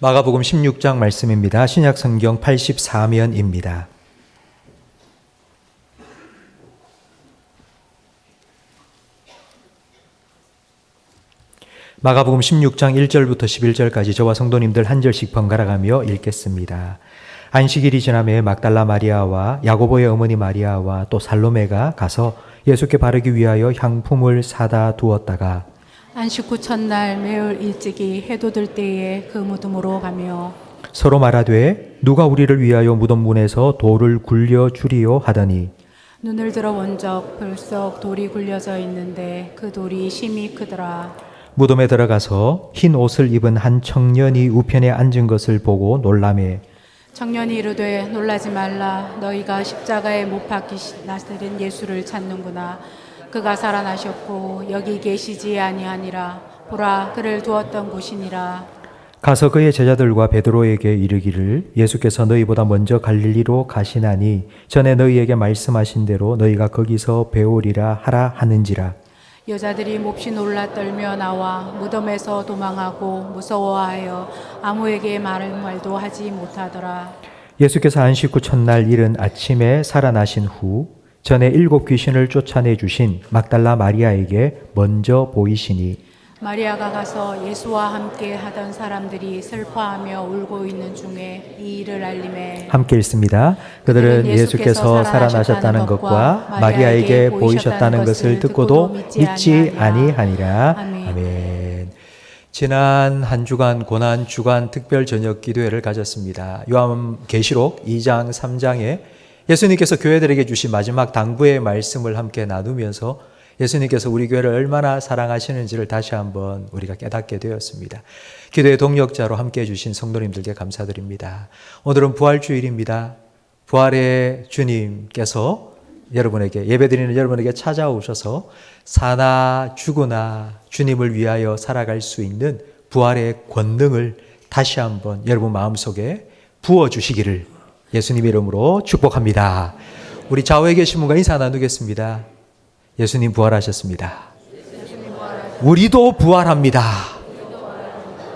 마가복음 16장 말씀입니다. 신약 성경 84면입니다. 마가복음 16장 1절부터 11절까지 저와 성도님들 한 절씩 번갈아가며 읽겠습니다. 안식일이 지나매 막달라 마리아와 야고보의 어머니 마리아와 또 살로메가 가서 예수께 바르기 위하여 향품을 사다 두었다가 안식 후 첫날 매일 일찍이 해도 들 때에 그 무덤으로 가며 서로 말하되 누가 우리를 위하여 무덤 문에서 돌을 굴려 주리요 하더니 눈을 들어 본 적 벌써 돌이 굴려져 있는데 그 돌이 심히 크더라. 무덤에 들어가서 흰 옷을 입은 한 청년이 우편에 앉은 것을 보고 놀라매 청년이 이르되 놀라지 말라. 너희가 십자가에 못 박히시는 예수를 찾는구나. 그가 살아나셨고 여기 계시지 아니하니라. 보라, 그를 두었던 곳이니라. 가서 그의 제자들과 베드로에게 이르기를 예수께서 너희보다 먼저 갈릴리로 가시나니 전에 너희에게 말씀하신 대로 너희가 거기서 배우리라 하라 하는지라. 여자들이 몹시 놀라 떨며 나와 무덤에서 도망하고 무서워하여 아무에게 말도 하지 못하더라. 예수께서 안식 후 첫날 이른 아침에 살아나신 후 전에 7 귀신을 쫓아내 주신 막달라 마리아에게 먼저 보이시니 마리아가 가서 예수와 함께 하던 사람들이 슬퍼하며 울고 있는 중에 이 일을 알림해 함께 읽습니다. 그들은 예수께서 살아나셨다는 것과 마리아에게 보이셨다는 것을 듣고도 믿지 아니하니라. 아멘. 지난 한 주간 고난 주간 특별 저녁 기도회를 가졌습니다. 요한계시록 2장 3장에 예수님께서 교회들에게 주신 마지막 당부의 말씀을 함께 나누면서 예수님께서 우리 교회를 얼마나 사랑하시는지를 다시 한번 우리가 깨닫게 되었습니다. 기도의 동력자로 함께해 주신 성도님들께 감사드립니다. 오늘은 부활주일입니다. 부활의 주님께서 여러분에게 예배드리는 여러분에게 찾아오셔서 사나 죽으나 주님을 위하여 살아갈 수 있는 부활의 권능을 다시 한번 여러분 마음속에 부어주시기를 예수님의 이름으로 축복합니다. 우리 좌우에 계신 분과 인사 나누겠습니다. 예수님 부활하셨습니다. 우리도 부활합니다.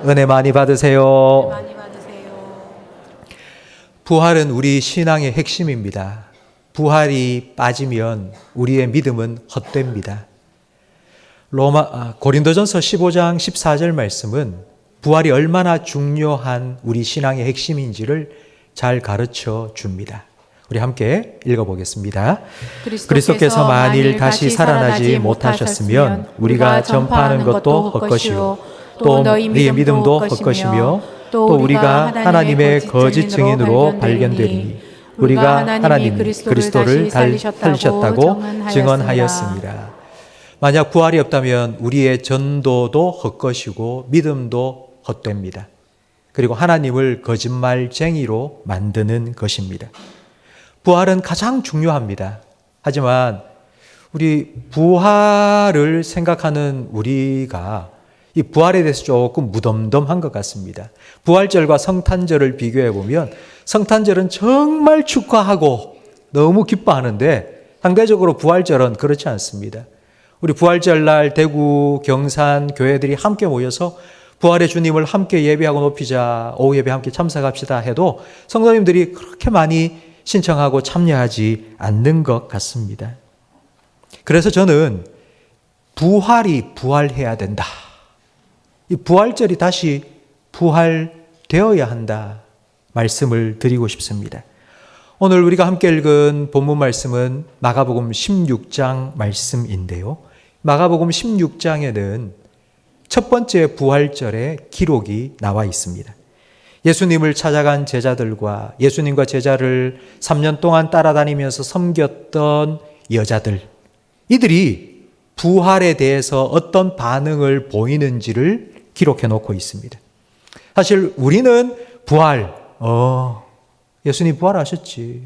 은혜 많이 받으세요. 부활은 우리 신앙의 핵심입니다. 부활이 빠지면 우리의 믿음은 헛됩니다. 고린도전서 15장 14절 말씀은 부활이 얼마나 중요한 우리 신앙의 핵심인지를 잘 가르쳐 줍니다. 우리 함께 읽어보겠습니다. 그리스도께서 만일 다시 살아나지 못하셨으면 우리가 전파하는 것도 헛것이요 또 너희의 믿음도 헛것이며 또 우리가 하나님의 거짓 증인으로 발견되리니 우리가 하나님 그리스도를 살리셨다고 증언하였습니다. 만약 부활이 없다면 우리의 전도도 헛것이고 믿음도 헛됩니다. 그리고 하나님을 거짓말쟁이로 만드는 것입니다. 부활은 가장 중요합니다. 하지만 우리 부활을 생각하는 우리가 이 부활에 대해서 조금 무덤덤한 것 같습니다. 부활절과 성탄절을 비교해 보면 성탄절은 정말 축하하고 너무 기뻐하는데 상대적으로 부활절은 그렇지 않습니다. 우리 부활절날 대구, 경산 교회들이 함께 모여서 부활의 주님을 함께 예배하고 높이자, 오후 예배 함께 참석합시다 해도 성도님들이 그렇게 많이 신청하고 참여하지 않는 것 같습니다. 그래서 저는 부활이 부활해야 된다. 이 부활절이 다시 부활되어야 한다. 말씀을 드리고 싶습니다. 오늘 우리가 함께 읽은 본문 말씀은 마가복음 16장 말씀인데요. 마가복음 16장에는 첫 번째 부활절의 기록이 나와 있습니다. 예수님을 찾아간 제자들과 예수님과 제자를 3년 동안 따라다니면서 섬겼던 여자들, 이들이 부활에 대해서 어떤 반응을 보이는지를 기록해 놓고 있습니다. 사실 우리는 부활, 예수님 부활하셨지,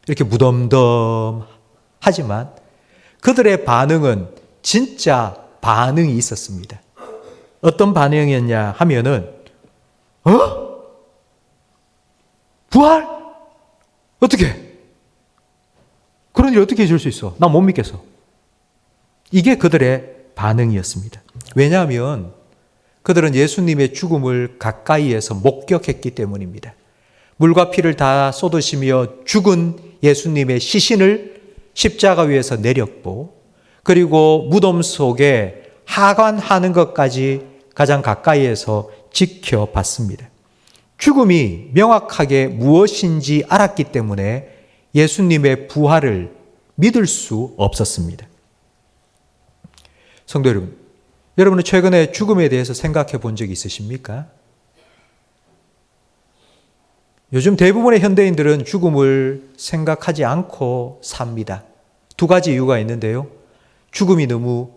이렇게 무덤덤하지만 그들의 반응은 진짜 반응이 있었습니다. 어떤 반응이었냐 하면은 부활? 어떻게? 그런 일 어떻게 해줄 수 있어? 나 못 믿겠어. 이게 그들의 반응이었습니다. 왜냐하면 그들은 예수님의 죽음을 가까이에서 목격했기 때문입니다. 물과 피를 다 쏟으시며 죽은 예수님의 시신을 십자가 위에서 내렸고, 그리고 무덤 속에 하관하는 것까지 가장 가까이에서 지켜봤습니다. 죽음이 명확하게 무엇인지 알았기 때문에 예수님의 부활을 믿을 수 없었습니다. 성도 여러분, 여러분은 최근에 죽음에 대해서 생각해 본 적이 있으십니까? 요즘 대부분의 현대인들은 죽음을 생각하지 않고 삽니다. 두 가지 이유가 있는데요. 죽음이 너무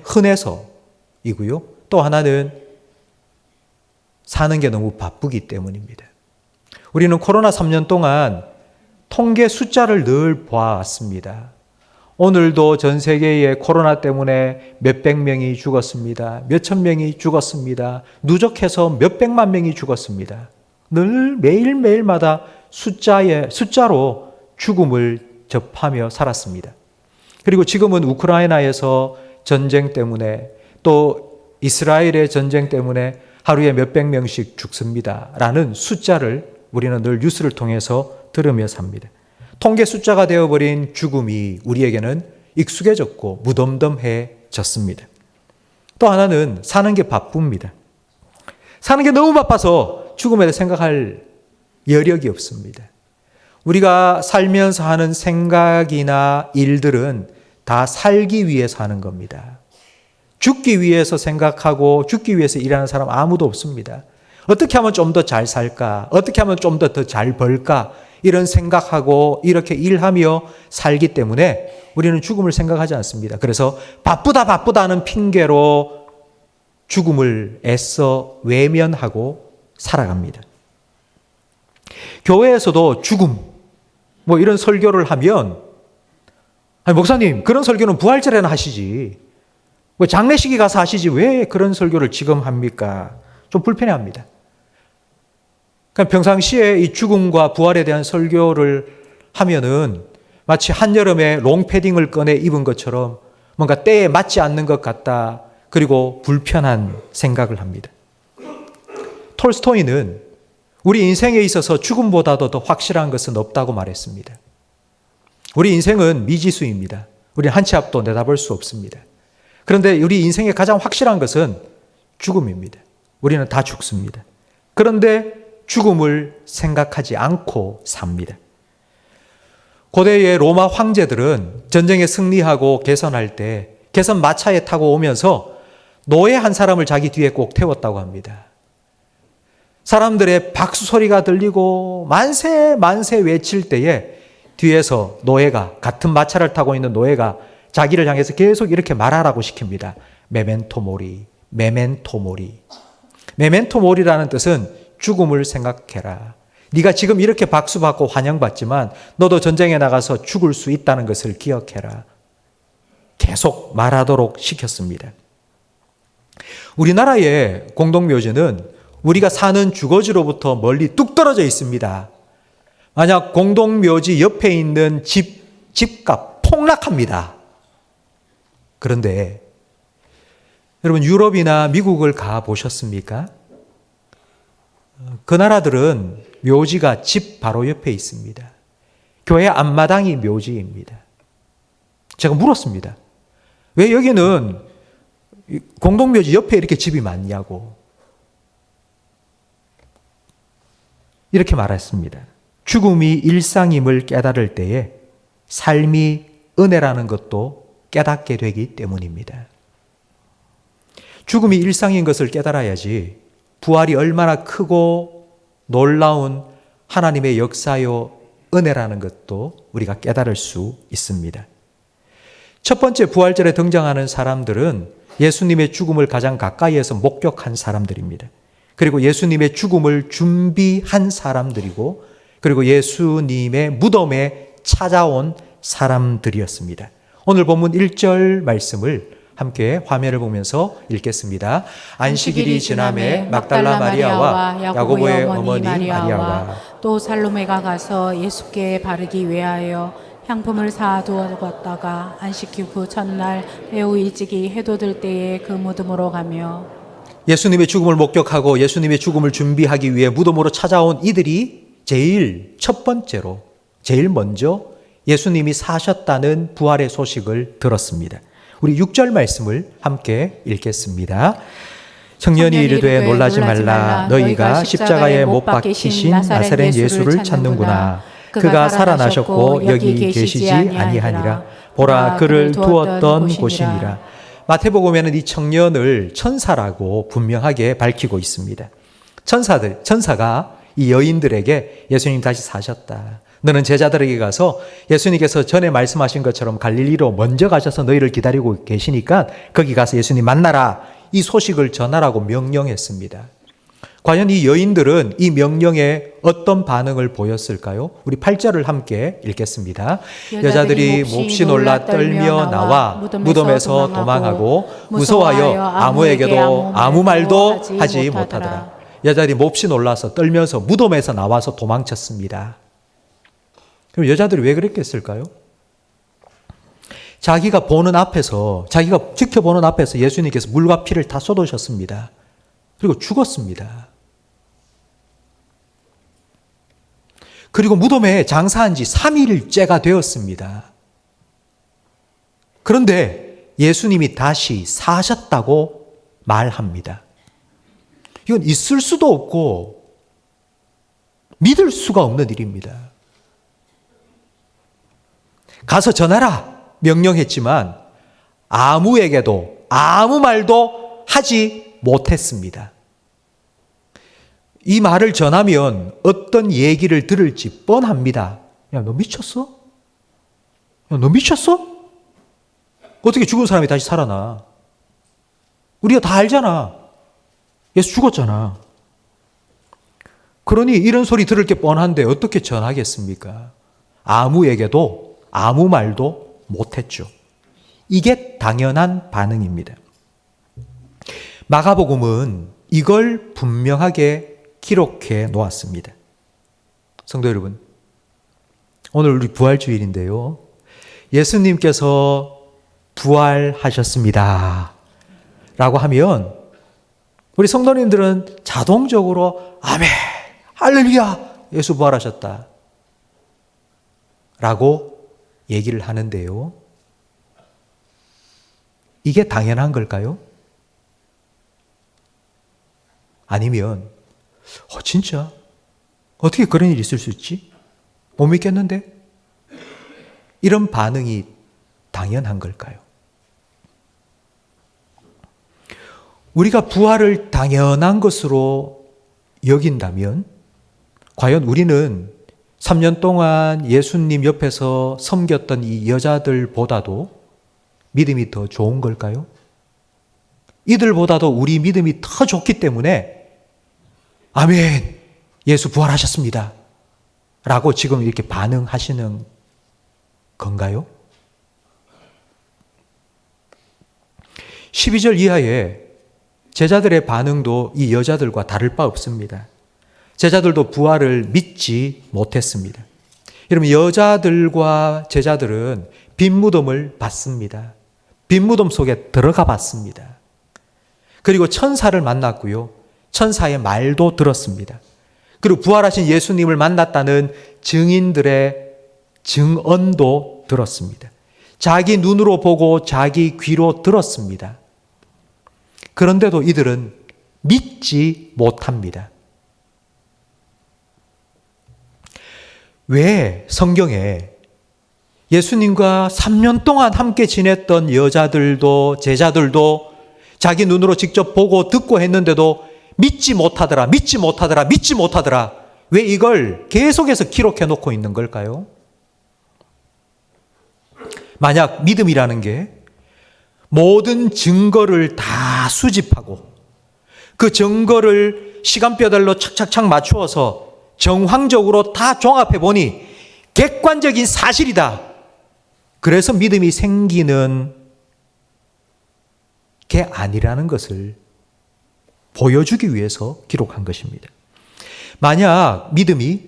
흔해서이고요. 또 하나는 사는 게 너무 바쁘기 때문입니다. 우리는 코로나 3년 동안 통계 숫자를 늘 보았습니다. 오늘도 전 세계에 코로나 때문에 몇백 명이 죽었습니다. 몇천 명이 죽었습니다. 누적해서 몇백만 명이 죽었습니다. 늘 매일매일마다 숫자로 죽음을 접하며 살았습니다. 그리고 지금은 우크라이나에서 전쟁 때문에 또 이스라엘의 전쟁 때문에 하루에 몇백 명씩 죽습니다. 라는 숫자를 우리는 늘 뉴스를 통해서 들으며 삽니다. 통계 숫자가 되어버린 죽음이 우리에게는 익숙해졌고 무덤덤해졌습니다. 또 하나는 사는 게 바쁩니다. 사는 게 너무 바빠서 죽음에 대해 생각할 여력이 없습니다. 우리가 살면서 하는 생각이나 일들은 다 살기 위해서 하는 겁니다. 죽기 위해서 생각하고 죽기 위해서 일하는 사람 아무도 없습니다. 어떻게 하면 좀 더 잘 살까? 어떻게 하면 좀 더 잘 벌까? 이런 생각하고 이렇게 일하며 살기 때문에 우리는 죽음을 생각하지 않습니다. 그래서 바쁘다 하는 핑계로 죽음을 애써 외면하고 살아갑니다. 교회에서도 죽음, 이런 설교를 하면, 아니, 목사님, 그런 설교는 부활절에나 하시지. 왜 장례식에 가서 하시지? 왜 그런 설교를 지금 합니까? 좀 불편해합니다. 그러니까 평상시에 이 죽음과 부활에 대한 설교를 하면은 마치 한여름에 롱패딩을 꺼내 입은 것처럼 뭔가 때에 맞지 않는 것 같다. 그리고 불편한 생각을 합니다. 톨스토이는 우리 인생에 있어서 죽음보다도 더 확실한 것은 없다고 말했습니다. 우리 인생은 미지수입니다. 우리는 한 치 앞도 내다볼 수 없습니다. 그런데 우리 인생의 가장 확실한 것은 죽음입니다. 우리는 다 죽습니다. 그런데 죽음을 생각하지 않고 삽니다. 고대의 로마 황제들은 전쟁에 승리하고 개선할 때 개선 마차에 타고 오면서 노예 한 사람을 자기 뒤에 꼭 태웠다고 합니다. 사람들의 박수 소리가 들리고 만세 만세 외칠 때에 뒤에서 노예가, 같은 마차를 타고 있는 노예가 자기를 향해서 계속 이렇게 말하라고 시킵니다. 메멘토 모리, 메멘토 모리. 메멘토 모리라는 뜻은 죽음을 생각해라. 네가 지금 이렇게 박수받고 환영받지만 너도 전쟁에 나가서 죽을 수 있다는 것을 기억해라. 계속 말하도록 시켰습니다. 우리나라의 공동묘지는 우리가 사는 주거지로부터 멀리 뚝 떨어져 있습니다. 만약 공동묘지 옆에 있는 집값 폭락합니다. 그런데 여러분 유럽이나 미국을 가보셨습니까? 그 나라들은 묘지가 집 바로 옆에 있습니다. 교회 앞마당이 묘지입니다. 제가 물었습니다. 왜 여기는 공동묘지 옆에 이렇게 집이 많냐고. 이렇게 말했습니다. 죽음이 일상임을 깨달을 때에 삶이 은혜라는 것도 깨닫게 되기 때문입니다. 죽음이 일상인 것을 깨달아야지 부활이 얼마나 크고 놀라운 하나님의 역사요 은혜라는 것도 우리가 깨달을 수 있습니다. 첫 번째 부활절에 등장하는 사람들은 예수님의 죽음을 가장 가까이에서 목격한 사람들입니다. 그리고 예수님의 죽음을 준비한 사람들이고 그리고 예수님의 무덤에 찾아온 사람들이었습니다. 오늘 본문 1절 말씀을 함께 화면을 보면서 읽겠습니다. 안식일이 지남에 막달라 마리아와 야고보의 어머니 마리아와 또 살로메가 가서 예수께 바르기 위하여 향품을 사두었다가 안식 후 첫날 매우 일찍이 해돋을 때에 그 무덤으로 가며 예수님의 죽음을 목격하고 예수님의 죽음을 준비하기 위해 무덤으로 찾아온 이들이 제일 먼저 예수님이 사셨다는 부활의 소식을 들었습니다. 우리 6절 말씀을 함께 읽겠습니다. 청년이 이르되 놀라지 말라. 너희가 십자가에 못 박히신 나사렛 예수를 찾는구나. 그가 살아나셨고 여기 계시지 아니하니라. 보라, 그를 두었던 곳이니라. 마태복음에는 이 청년을 천사라고 분명하게 밝히고 있습니다. 천사가 이 여인들에게 예수님 다시 사셨다. 너는 제자들에게 가서 예수님께서 전에 말씀하신 것처럼 갈릴리로 먼저 가셔서 너희를 기다리고 계시니까 거기 가서 예수님 만나라. 이 소식을 전하라고 명령했습니다. 과연 이 여인들은 이 명령에 어떤 반응을 보였을까요? 우리 8절을 함께 읽겠습니다. 여자들이 몹시 놀라 떨며 나와 무덤에서 도망하고 무서워하여 아무에게도 아무 말도 하지 못하더라. 여자들이 몹시 놀라서 떨면서 무덤에서 나와서 도망쳤습니다. 그럼 여자들이 왜 그랬겠을까요? 자기가 지켜보는 앞에서 예수님께서 물과 피를 다 쏟으셨습니다. 그리고 죽었습니다. 그리고 무덤에 장사한 지 3일째가 되었습니다. 그런데 예수님이 다시 사셨다고 말합니다. 이건 있을 수도 없고 믿을 수가 없는 일입니다. 가서 전하라 명령했지만 아무에게도 아무 말도 하지 못했습니다. 이 말을 전하면 어떤 얘기를 들을지 뻔합니다. 야, 너 미쳤어? 야, 너 미쳤어? 어떻게 죽은 사람이 다시 살아나? 우리가 다 알잖아. 예수 죽었잖아. 그러니 이런 소리 들을 게 뻔한데 어떻게 전하겠습니까? 아무에게도 아무 말도 못했죠. 이게 당연한 반응입니다. 마가복음은 이걸 분명하게 기록해 놓았습니다. 성도 여러분, 오늘 우리 부활주일인데요. 예수님께서 부활하셨습니다 라고 하면 우리 성도님들은 자동적으로 아멘, 할렐루야, 예수 부활하셨다 라고 얘기를 하는데요. 이게 당연한 걸까요? 아니면 진짜? 어떻게 그런 일이 있을 수 있지? 못 믿겠는데? 이런 반응이 당연한 걸까요? 우리가 부활을 당연한 것으로 여긴다면 과연 우리는 3년 동안 예수님 옆에서 섬겼던 이 여자들보다도 믿음이 더 좋은 걸까요? 이들보다도 우리 믿음이 더 좋기 때문에 아멘, 예수 부활하셨습니다 라고 지금 이렇게 반응하시는 건가요? 12절 이하에 제자들의 반응도 이 여자들과 다를 바 없습니다. 제자들도 부활을 믿지 못했습니다. 여러분, 여자들과 제자들은 빈 무덤을 봤습니다. 빈 무덤 속에 들어가 봤습니다. 그리고 천사를 만났고요. 천사의 말도 들었습니다. 그리고 부활하신 예수님을 만났다는 증인들의 증언도 들었습니다. 자기 눈으로 보고 자기 귀로 들었습니다. 그런데도 이들은 믿지 못합니다. 왜 성경에 예수님과 3년 동안 함께 지냈던 여자들도 제자들도 자기 눈으로 직접 보고 듣고 했는데도 믿지 못하더라, 믿지 못하더라, 믿지 못하더라. 왜 이걸 계속해서 기록해 놓고 있는 걸까요? 만약 믿음이라는 게 모든 증거를 다 수집하고 그 증거를 시간표별로 착착착 맞추어서 정황적으로 다 종합해 보니 객관적인 사실이다. 그래서 믿음이 생기는 게 아니라는 것을 보여주기 위해서 기록한 것입니다. 만약 믿음이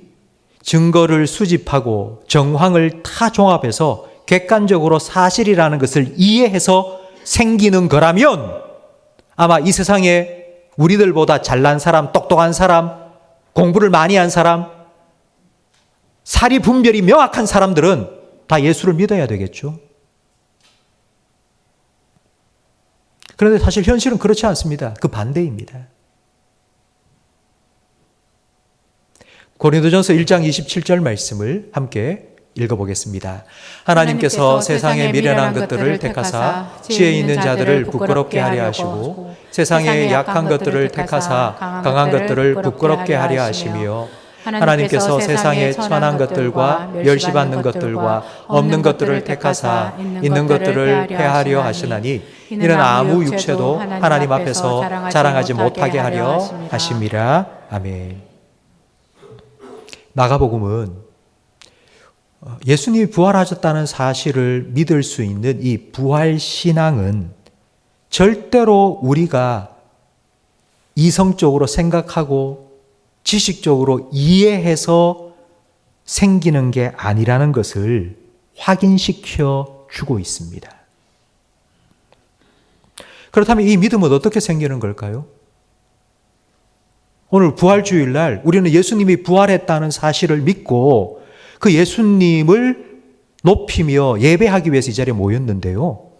증거를 수집하고 정황을 다 종합해서 객관적으로 사실이라는 것을 이해해서 생기는 거라면 아마 이 세상에 우리들보다 잘난 사람, 똑똑한 사람, 공부를 많이 한 사람, 사리 분별이 명확한 사람들은 다 예수를 믿어야 되겠죠. 그런데 사실 현실은 그렇지 않습니다. 그 반대입니다. 고린도전서 1장 27절 말씀을 함께 읽어보겠습니다. 하나님께서 세상의 미련한 것들을 택하사 지혜 있는 자들을 부끄럽게 하려 하시고 세상의 약한 것들을 택하사 강한 것들을 부끄럽게 하려 하시며 하나님께서 세상의 천한 것들과 멸시받는 것들과 없는 것들을 택하사 있는 것들을 폐하려 하시나니 이는 아무 육체도 하나님 앞에서 자랑하지 못하게 하려 하심이라. 아멘. 마가복음은 예수님이 부활하셨다는 사실을 믿을 수 있는 이 부활신앙은 절대로 우리가 이성적으로 생각하고 지식적으로 이해해서 생기는 게 아니라는 것을 확인시켜 주고 있습니다. 그렇다면 이 믿음은 어떻게 생기는 걸까요? 오늘 부활주일날 우리는 예수님이 부활했다는 사실을 믿고 그 예수님을 높이며 예배하기 위해서 이 자리에 모였는데요.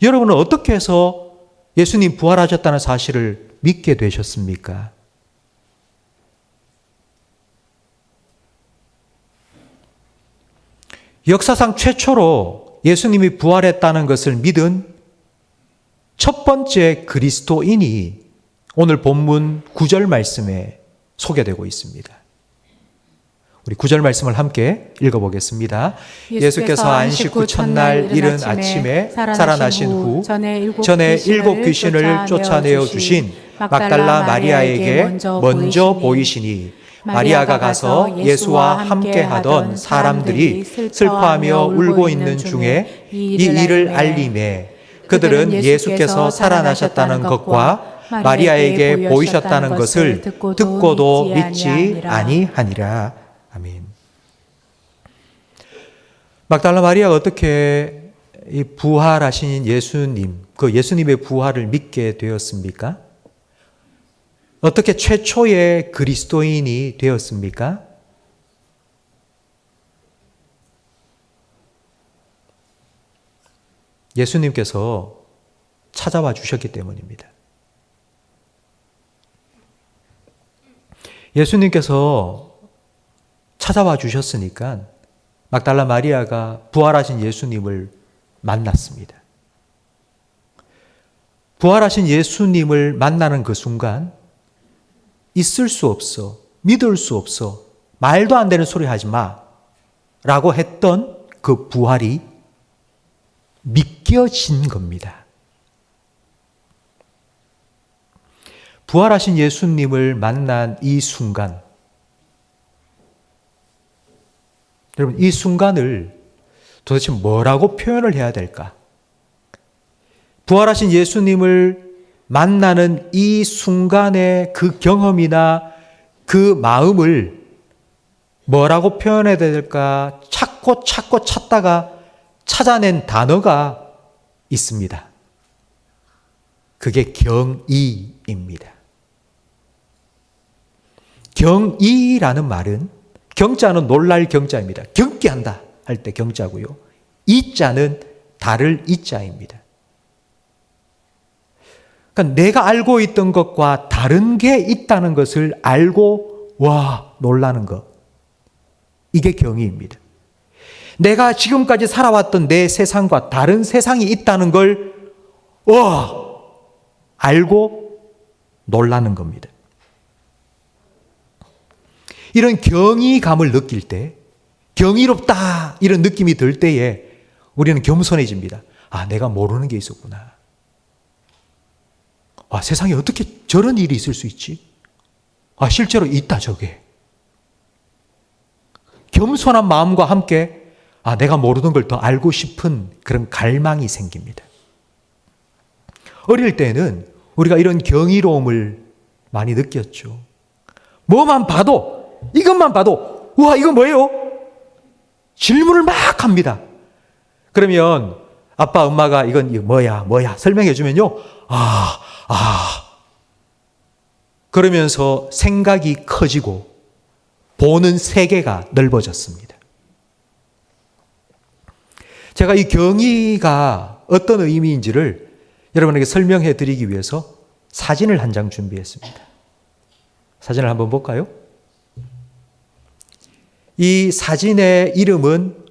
여러분은 어떻게 해서 예수님 부활하셨다는 사실을 믿게 되셨습니까? 역사상 최초로 예수님이 부활했다는 것을 믿은 첫 번째 그리스도인이 오늘 본문 9절 말씀에 소개되고 있습니다. 우리 9절 말씀을 함께 읽어보겠습니다. 예수께서 안식 후 첫날 이른 아침에 살아나신 후 전에 일곱 귀신을 쫓아내어 주신 막달라 마리아에게 먼저 보이시니 마리아가 가서 예수와 함께 하던 사람들이 슬퍼하며 울고 있는 중에 이 일을 알림해 그들은 예수께서 살아나셨다는 것과 마리아에게 보이셨다는 것을 듣고도 믿지 아니하니라. 아멘. 막달라 마리아가 어떻게 이 부활하신 예수님, 그 예수님의 부활을 믿게 되었습니까? 어떻게 최초의 그리스도인이 되었습니까? 예수님께서 찾아와 주셨기 때문입니다. 예수님께서 찾아와 주셨으니까 막달라 마리아가 부활하신 예수님을 만났습니다. 부활하신 예수님을 만나는 그 순간 있을 수 없어, 믿을 수 없어, 말도 안 되는 소리 하지 마 라고 했던 그 부활이 믿겨진 겁니다. 부활하신 예수님을 만난 이 순간, 여러분 이 순간을 도대체 뭐라고 표현을 해야 될까? 부활하신 예수님을 만나는 이 순간의 그 경험이나 그 마음을 뭐라고 표현해야 될까? 찾고 찾다가 찾아낸 단어가 있습니다. 그게 경이입니다. 경이라는 말은 경자는 놀랄 경자입니다. 경기한다 할 때 경자고요. 이자는 다를 이자입니다. 그러니까 내가 알고 있던 것과 다른 게 있다는 것을 알고 와 놀라는 것. 이게 경이입니다. 내가 지금까지 살아왔던 내 세상과 다른 세상이 있다는 걸 와 알고 놀라는 겁니다. 이런 경이감을 느낄 때, 경이롭다 이런 느낌이 들 때에 우리는 겸손해집니다. 아, 내가 모르는 게 있었구나. 아, 세상에 어떻게 저런 일이 있을 수 있지? 아, 실제로 있다 저게. 겸손한 마음과 함께 아, 내가 모르는 걸 더 알고 싶은 그런 갈망이 생깁니다. 어릴 때는 우리가 이런 경이로움을 많이 느꼈죠. 뭐만 봐도 이것만 봐도 우와 이거 뭐예요? 질문을 막 합니다. 그러면 아빠 엄마가 이건 뭐야 설명해 주면요. 그러면서 생각이 커지고 보는 세계가 넓어졌습니다. 제가 이 경의가 어떤 의미인지를 여러분에게 설명해 드리기 위해서 사진을 한 장 준비했습니다. 사진을 한번 볼까요? 이 사진의 이름은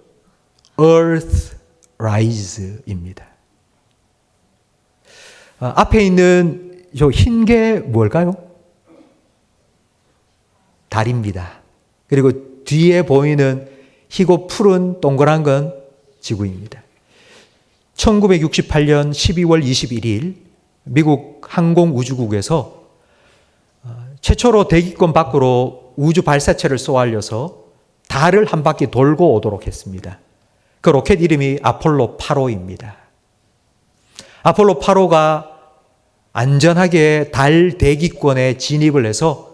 Earthrise입니다. 앞에 있는 저 흰 게 뭘까요? 달입니다. 그리고 뒤에 보이는 희고 푸른 동그란 건 지구입니다. 1968년 12월 21일 미국 항공우주국에서 최초로 대기권 밖으로 우주 발사체를 쏘아올려서 달을 한 바퀴 돌고 오도록 했습니다. 그 로켓 이름이 아폴로 8호입니다. 아폴로 8호가 안전하게 달 대기권에 진입을 해서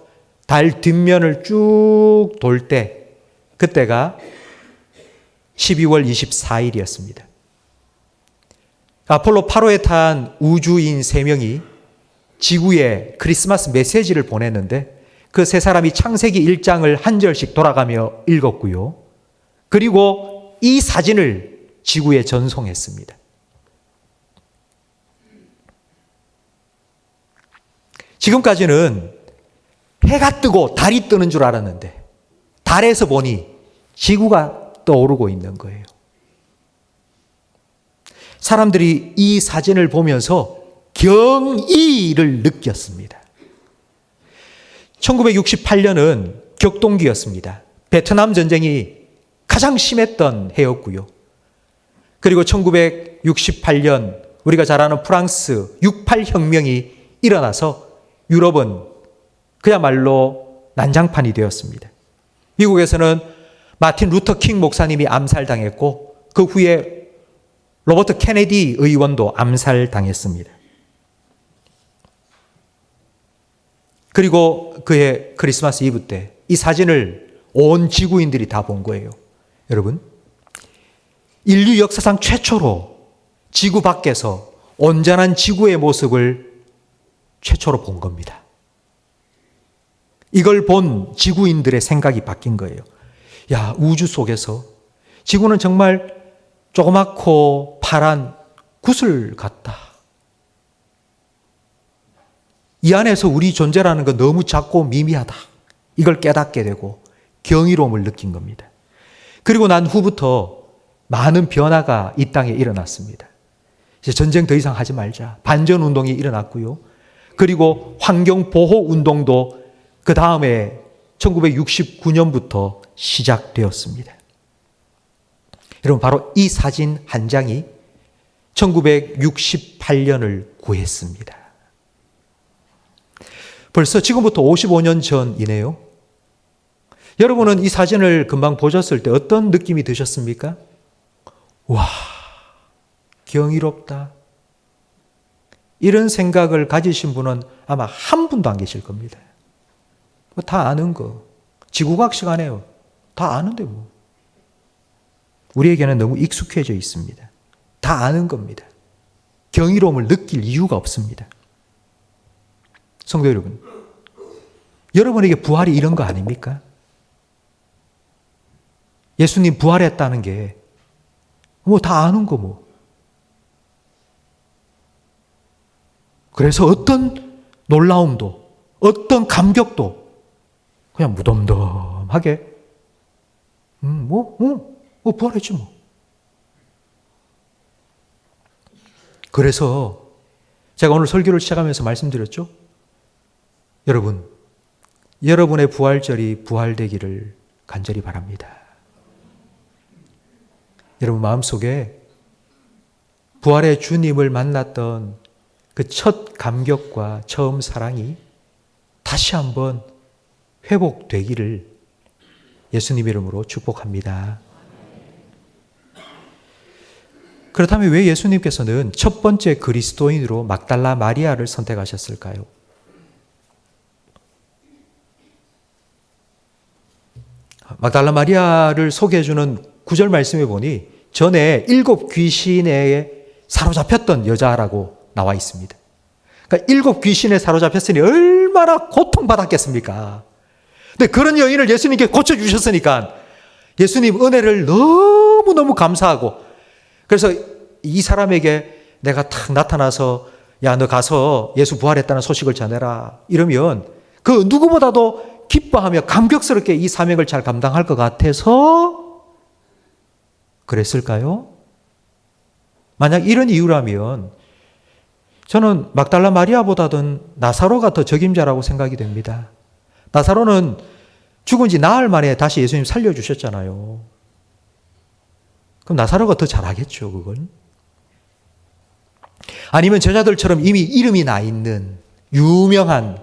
달 뒷면을 쭉 돌 때, 그때가 12월 24일이었습니다. 아폴로 8호에 탄 우주인 3명이 지구에 크리스마스 메시지를 보냈는데 그 세 사람이 창세기 1장을 한 절씩 돌아가며 읽었고요. 그리고 이 사진을 지구에 전송했습니다. 지금까지는 해가 뜨고 달이 뜨는 줄 알았는데 달에서 보니 지구가 떠오르고 있는 거예요. 사람들이 이 사진을 보면서 경이를 느꼈습니다. 1968년은 격동기였습니다. 베트남 전쟁이 가장 심했던 해였고요. 그리고 1968년 우리가 잘 아는 프랑스 68혁명이 일어나서 유럽은 그야말로 난장판이 되었습니다. 미국에서는 마틴 루터 킹 목사님이 암살당했고 그 후에 로버트 케네디 의원도 암살당했습니다. 그리고 그해 크리스마스 이브 때 이 사진을 온 지구인들이 다 본 거예요. 여러분, 인류 역사상 최초로 지구 밖에서 온전한 지구의 모습을 최초로 본 겁니다. 이걸 본 지구인들의 생각이 바뀐 거예요. 야, 우주 속에서 지구는 정말 조그맣고 파란 구슬 같다. 이 안에서 우리 존재라는 건 너무 작고 미미하다. 이걸 깨닫게 되고 경이로움을 느낀 겁니다. 그리고 난 후부터 많은 변화가 이 땅에 일어났습니다. 이제 전쟁 더 이상 하지 말자. 반전 운동이 일어났고요. 그리고 환경보호 운동도 그 다음에 1969년부터 시작되었습니다. 여러분, 바로 이 사진 한 장이 1968년을 구했습니다. 벌써 지금부터 55년 전이네요. 여러분은 이 사진을 금방 보셨을 때 어떤 느낌이 드셨습니까? 와, 경이롭다. 이런 생각을 가지신 분은 아마 한 분도 안 계실 겁니다. 다 아는 거. 지구과학 시간에요. 다 아는데 뭐. 우리에게는 너무 익숙해져 있습니다. 다 아는 겁니다. 경이로움을 느낄 이유가 없습니다. 성도 여러분, 여러분에게 부활이 이런 거 아닙니까? 예수님 부활했다는 게 뭐 다 아는 거 뭐. 그래서 어떤 놀라움도 어떤 감격도 그냥 무덤덤하게 부활했지 뭐. 그래서 제가 오늘 설교를 시작하면서 말씀드렸죠. 여러분, 여러분의 부활절이 부활되기를 간절히 바랍니다. 여러분 마음속에 부활의 주님을 만났던 그 첫 감격과 처음 사랑이 다시 한번 회복되기를 예수님 이름으로 축복합니다. 그렇다면 왜 예수님께서는 첫 번째 그리스도인으로 막달라 마리아를 선택하셨을까요? 막달라 마리아를 소개해주는 9절 말씀에 보니 전에 7 귀신에 사로잡혔던 여자라고 나와 있습니다. 그러니까 7 귀신에 사로잡혔으니 얼마나 고통받았겠습니까? 근데 그런 여인을 예수님께 고쳐주셨으니까 예수님 은혜를 너무너무 감사하고, 그래서 이 사람에게 내가 탁 나타나서 야, 너 가서 예수 부활했다는 소식을 전해라 이러면 그 누구보다도 기뻐하며 감격스럽게 이 사명을 잘 감당할 것 같아서 그랬을까요? 만약 이런 이유라면 저는 막달라 마리아보다는 나사로가 더 적임자라고 생각이 됩니다. 나사로는 죽은 지 나흘 만에 다시 예수님 살려주셨잖아요. 그럼 나사로가 더 잘하겠죠, 그건. 아니면 저자들처럼 이미 이름이 나 있는 유명한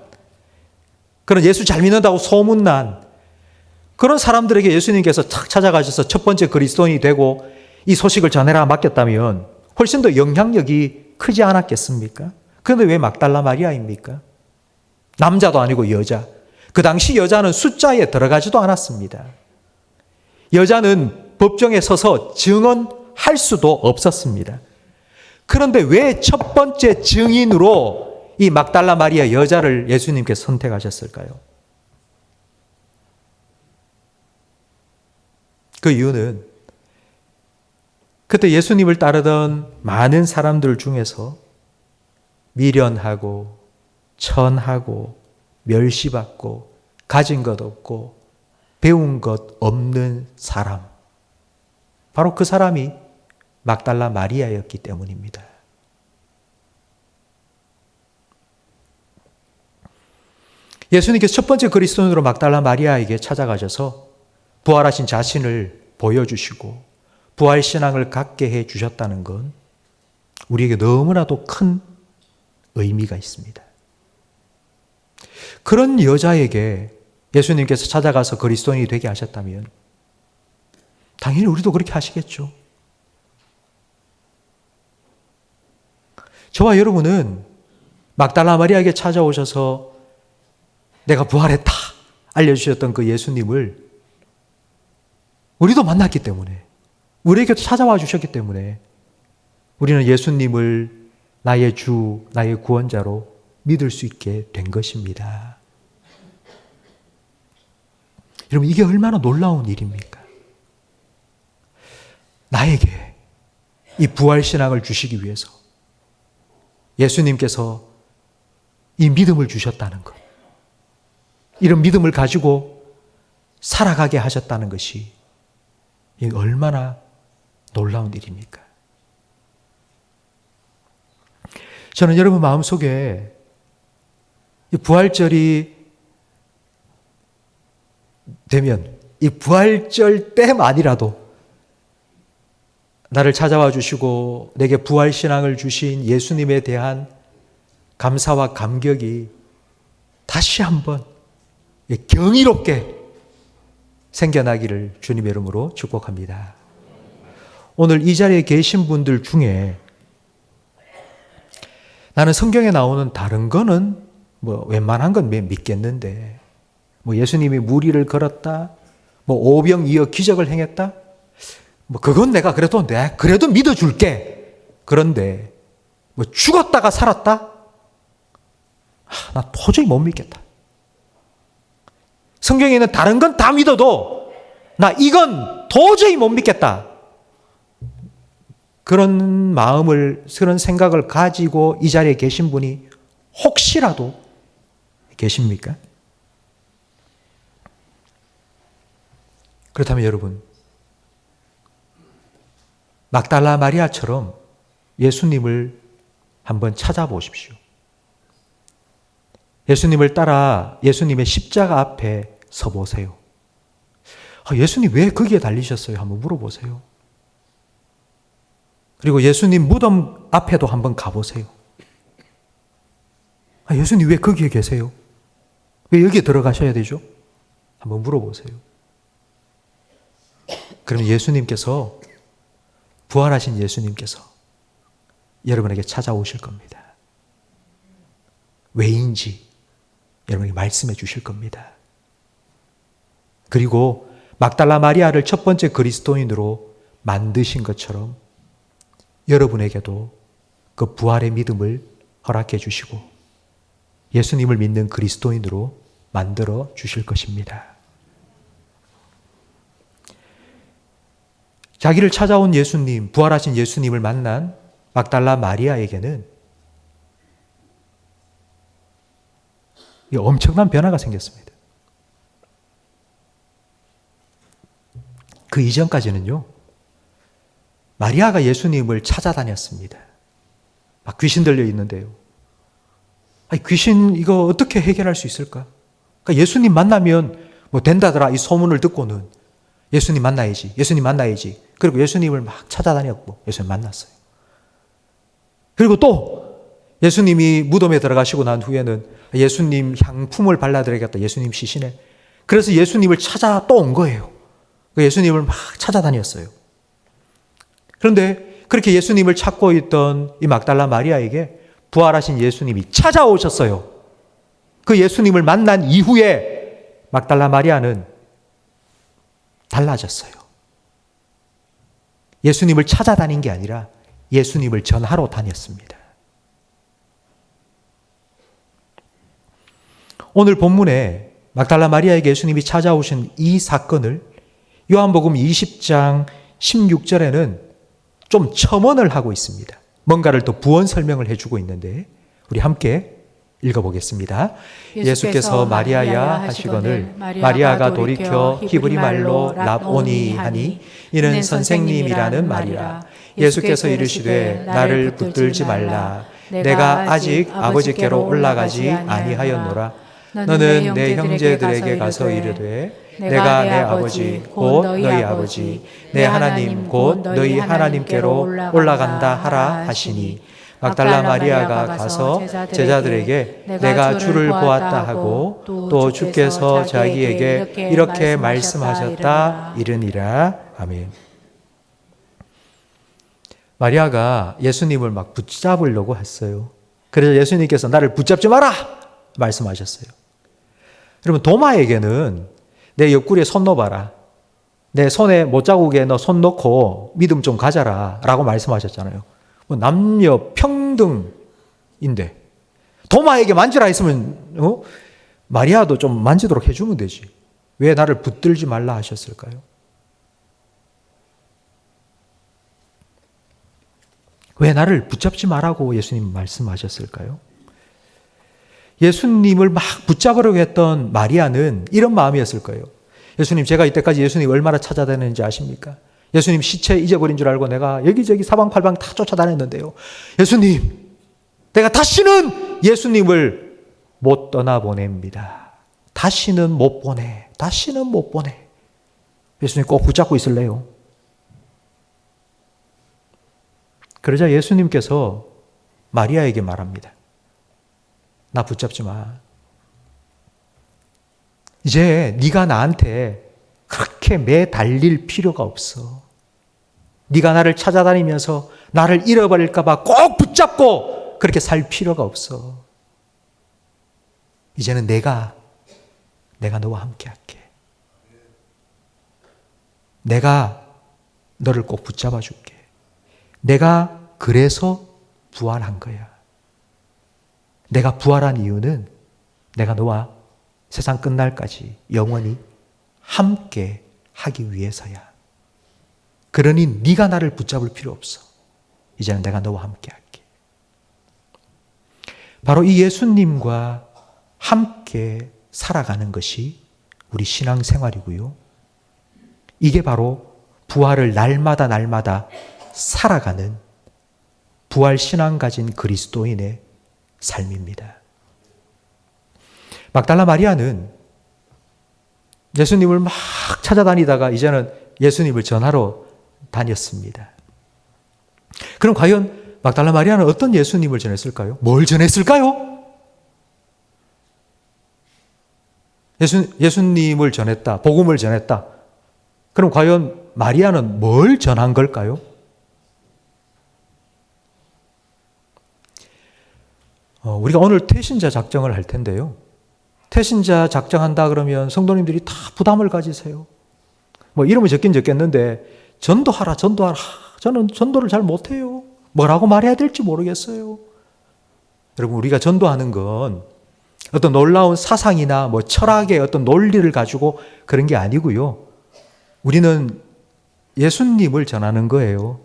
그런 예수 잘 믿는다고 소문난 그런 사람들에게 예수님께서 착 찾아가셔서 첫 번째 그리스도인이 되고 이 소식을 전해라 맡겼다면 훨씬 더 영향력이 크지 않았겠습니까? 그런데 왜 막달라 마리아입니까? 남자도 아니고 여자. 그 당시 여자는 숫자에 들어가지도 않았습니다. 여자는 법정에 서서 증언할 수도 없었습니다. 그런데 왜 첫 번째 증인으로 이 막달라 마리아 여자를 예수님께서 선택하셨을까요? 그 이유는 그때 예수님을 따르던 많은 사람들 중에서 미련하고 천하고 멸시받고 가진 것 없고 배운 것 없는 사람, 바로 그 사람이 막달라 마리아였기 때문입니다. 예수님께서 첫 번째 그리스도인으로 막달라 마리아에게 찾아가셔서 부활하신 자신을 보여주시고 부활신앙을 갖게 해 주셨다는 건 우리에게 너무나도 큰 의미가 있습니다. 그런 여자에게 예수님께서 찾아가서 그리스도인이 되게 하셨다면 당연히 우리도 그렇게 하시겠죠. 저와 여러분은 막달라 마리아에게 찾아오셔서 내가 부활했다 알려주셨던 그 예수님을 우리도 만났기 때문에, 우리에게도 찾아와 주셨기 때문에 우리는 예수님을 나의 주, 나의 구원자로 믿을 수 있게 된 것입니다. 여러분, 이게 얼마나 놀라운 일입니까? 나에게 이 부활신앙을 주시기 위해서 예수님께서 이 믿음을 주셨다는 것, 이런 믿음을 가지고 살아가게 하셨다는 것이 얼마나 놀라운 일입니까? 저는 여러분 마음속에 이 부활절이 되면 이 부활절 때만이라도 나를 찾아와 주시고 내게 부활신앙을 주신 예수님에 대한 감사와 감격이 다시 한번 경이롭게 생겨나기를 주님의 이름으로 축복합니다. 오늘 이 자리에 계신 분들 중에 나는 성경에 나오는 다른 거는 웬만한 건 믿겠는데 예수님이 무리를 걸었다, 오병이어 기적을 행했다, 그건 내가 그래도 믿어줄게. 그런데 죽었다가 살았다? 나 도저히 못 믿겠다. 성경에 있는 다른 건 다 믿어도 나 이건 도저히 못 믿겠다. 그런 마음을, 그런 생각을 가지고 이 자리에 계신 분이 혹시라도 계십니까? 그렇다면 여러분, 막달라 마리아처럼 예수님을 한번 찾아보십시오. 예수님을 따라 예수님의 십자가 앞에 서보세요. 예수님 왜 거기에 달리셨어요? 한번 물어보세요. 그리고 예수님 무덤 앞에도 한번 가보세요. 예수님 왜 거기에 계세요? 왜 여기에 들어가셔야 되죠? 한번 물어보세요. 그러면 예수님께서, 부활하신 예수님께서 여러분에게 찾아오실 겁니다. 왜인지 여러분에게 말씀해 주실 겁니다. 그리고 막달라 마리아를 첫 번째 그리스도인으로 만드신 것처럼 여러분에게도 그 부활의 믿음을 허락해 주시고 예수님을 믿는 그리스도인으로 만들어 주실 것입니다. 자기를 찾아온 예수님, 부활하신 예수님을 만난 막달라 마리아에게는 엄청난 변화가 생겼습니다. 그 이전까지는요, 마리아가 예수님을 찾아다녔습니다. 막 귀신 들려 있는데요. 아니, 귀신 이거 어떻게 해결할 수 있을까? 그러니까 예수님 만나면 뭐 된다더라 이 소문을 듣고는 예수님 만나야지, 예수님 만나야지. 그리고 예수님을 막 찾아다녔고 예수님 만났어요. 그리고 또 예수님이 무덤에 들어가시고 난 후에는 예수님 향품을 발라드려야겠다. 예수님 시신에. 그래서 예수님을 찾아 또 온 거예요. 예수님을 막 찾아다녔어요. 그런데 그렇게 예수님을 찾고 있던 이 막달라 마리아에게 부활하신 예수님이 찾아오셨어요. 그 예수님을 만난 이후에 막달라 마리아는 달라졌어요. 예수님을 찾아다닌 게 아니라 예수님을 전하러 다녔습니다. 오늘 본문에 막달라 마리아에게 예수님이 찾아오신 이 사건을 요한복음 20장 16절에는 좀 첨언을 하고 있습니다. 뭔가를 또 부언 설명을 해주고 있는데 우리 함께 읽어보겠습니다. 예수께서 마리아야 하시거늘 마리아가 돌이켜 히브리 말로 랍오니 하니 이는 선생님이라는 말이라. 예수께서 이르시되 나를 붙들지 말라. 내가 아직 아버지께로 올라가지 아니하였노라. 너는 내 형제들에게 가서 이르되 내가 내 아버지 곧 너희 아버지 내 하나님 곧 너희 하나님께로 올라간다 하라 하시니 막달라 마리아가 가서 제자들에게 내가 주를 보았다 하고 또 주께서 자기에게 이렇게 말씀하셨다 이르니라. 아멘. 마리아가 예수님을 막 붙잡으려고 했어요. 그래서 예수님께서 나를 붙잡지 마라 말씀하셨어요. 여러분, 도마에게는 내 옆구리에 손 넣어봐라. 내 손에 못자국에 너 손 넣고 믿음 좀 가져라 라고 말씀하셨잖아요. 뭐 남녀 평등인데 도마에게 만지라 했으면 마리아도 좀 만지도록 해주면 되지. 왜 나를 붙들지 말라 하셨을까요? 왜 나를 붙잡지 말라고 예수님 말씀하셨을까요? 예수님을 막 붙잡으려고 했던 마리아는 이런 마음이었을 거예요. 예수님, 제가 이때까지 예수님 얼마나 찾아다녔는지 아십니까? 예수님 시체 잊어버린 줄 알고 내가 여기저기 사방팔방 다 쫓아다녔는데요. 예수님, 내가 다시는 예수님을 못 떠나보냅니다. 다시는 못 보내. 다시는 못 보내. 예수님 꼭 붙잡고 있을래요? 그러자 예수님께서 마리아에게 말합니다. 나 붙잡지 마. 이제 네가 나한테 그렇게 매달릴 필요가 없어. 네가 나를 찾아다니면서 나를 잃어버릴까 봐 꼭 붙잡고 그렇게 살 필요가 없어. 이제는 내가 너와 함께 할게. 내가 너를 꼭 붙잡아 줄게. 내가 그래서 부활한 거야. 내가 부활한 이유는 내가 너와 세상 끝날까지 영원히 함께 하기 위해서야. 그러니 네가 나를 붙잡을 필요 없어. 이제는 내가 너와 함께 할게. 바로 이 예수님과 함께 살아가는 것이 우리 신앙생활이고요. 이게 바로 부활을 날마다 살아가는 부활 신앙 가진 그리스도인의 삶입니다. 막달라 마리아는 예수님을 막 찾아다니다가 이제는 예수님을 전하러 다녔습니다. 그럼 과연 막달라 마리아는 어떤 예수님을 전했을까요? 뭘 전했을까요? 예수님을 전했다. 복음을 전했다. 그럼 과연 마리아는 뭘 전한 걸까요? 우리가 오늘 태신자 작정을 할 텐데요. 태신자 작정한다 그러면 성도님들이 다 부담을 가지세요. 뭐 이름은 적긴 적겠는데 전도하라. 저는 전도를 잘 못해요. 뭐라고 말해야 될지 모르겠어요. 여러분, 우리가 전도하는 건 어떤 놀라운 사상이나 뭐 철학의 어떤 논리를 가지고 그런 게 아니고요. 우리는 예수님을 전하는 거예요.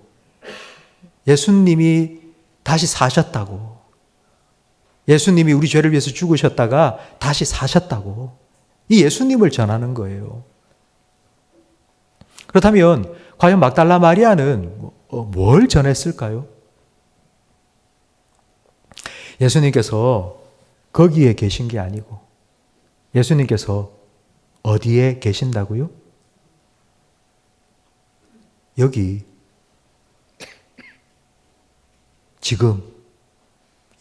예수님이 다시 사셨다고. 예수님이 우리 죄를 위해서 죽으셨다가 다시 사셨다고. 이 예수님을 전하는 거예요. 그렇다면 과연 막달라 마리아는 뭘 전했을까요? 예수님께서 거기에 계신 게 아니고 예수님께서 어디에 계신다고요? 여기, 지금,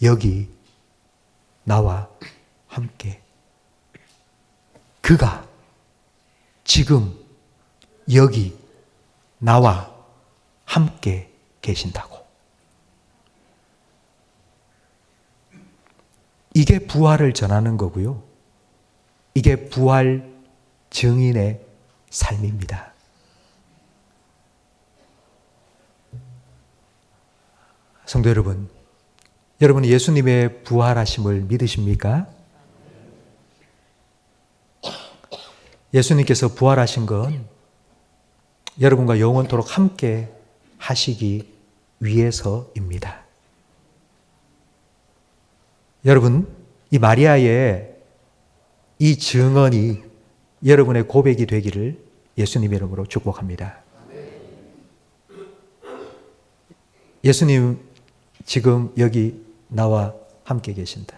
여기, 나와 함께. 그가 지금, 여기, 나와 함께 계신다고. 이게 부활을 전하는 거고요. 이게 부활 증인의 삶입니다. 성도 여러분, 여러분은 예수님의 부활하심을 믿으십니까? 예수님께서 부활하신 건 여러분과 영원토록 함께 하시기 위해서입니다. 여러분, 이 마리아의 이 증언이 여러분의 고백이 되기를 예수님의 이름으로 축복합니다. 예수님 지금 여기 나와 함께 계신다.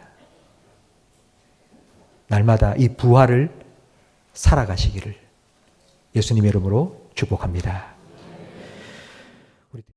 날마다 이 부활을 살아가시기를 예수님의 이름으로 축복합니다.